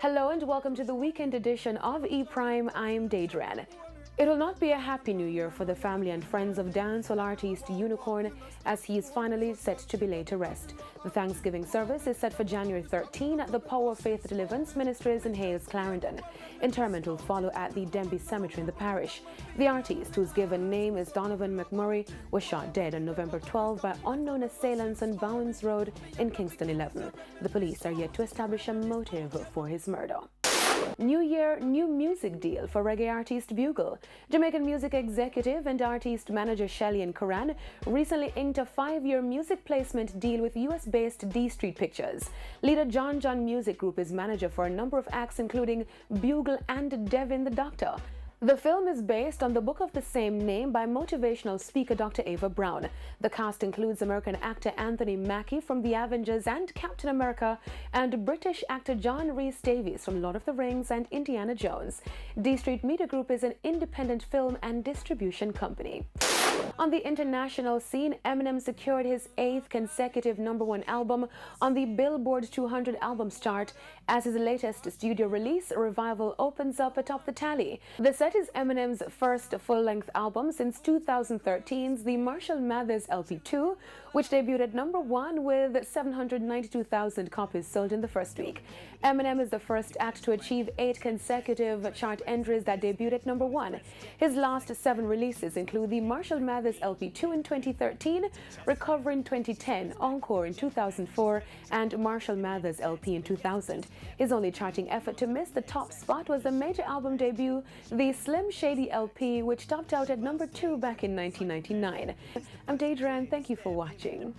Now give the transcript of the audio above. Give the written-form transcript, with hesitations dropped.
Hello and welcome to the weekend edition of E-Prime. I'm Daedran. It will not be a happy new year for the family and friends of dancehall artist Unicorn, as he is finally set to be laid to rest. The Thanksgiving service is set for January 13 at the Power of Faith Deliverance Ministries in Hales, Clarendon. Interment will follow at the Denby Cemetery in the parish. The artist, whose given name is Donovan McMurray, was shot dead on November 12 by unknown assailants on Bowens Road in Kingston 11. The police are yet to establish a motive for his murder. New year, new music deal for reggae artist Bugle. Jamaican music executive and artist manager Shelly and Karan recently inked a 5-year music placement deal with US-based D Street Pictures. Leader John Music Group is manager for a number of acts including Bugle and Devin the Doctor. The film is based on the book of the same name by motivational speaker Dr. Ava Brown. The cast includes American actor Anthony Mackie from The Avengers and Captain America and British actor John Rhys Davies from Lord of the Rings and Indiana Jones. D Street Media Group is an independent film and distribution company. On the international scene, Eminem secured his 8th consecutive #1 album on the Billboard 200 albums chart as his latest studio release, Revival, opens up atop the tally. The set is Eminem's first full-length album since 2013's The Marshall Mathers LP2, which debuted at #1 with 792,000 copies sold in the first week. Eminem is the first act to achieve 8 consecutive chart entries that debuted at #1. His last 7 releases include the Marshall Mathers LP2 in 2013, Recover in 2010, Encore in 2004, and Marshall Mathers LP in 2000. His only charting effort to miss the top spot was the major album debut, the Slim Shady LP, which topped out at #2 back in 1999. I'm Daedran, thank you for watching.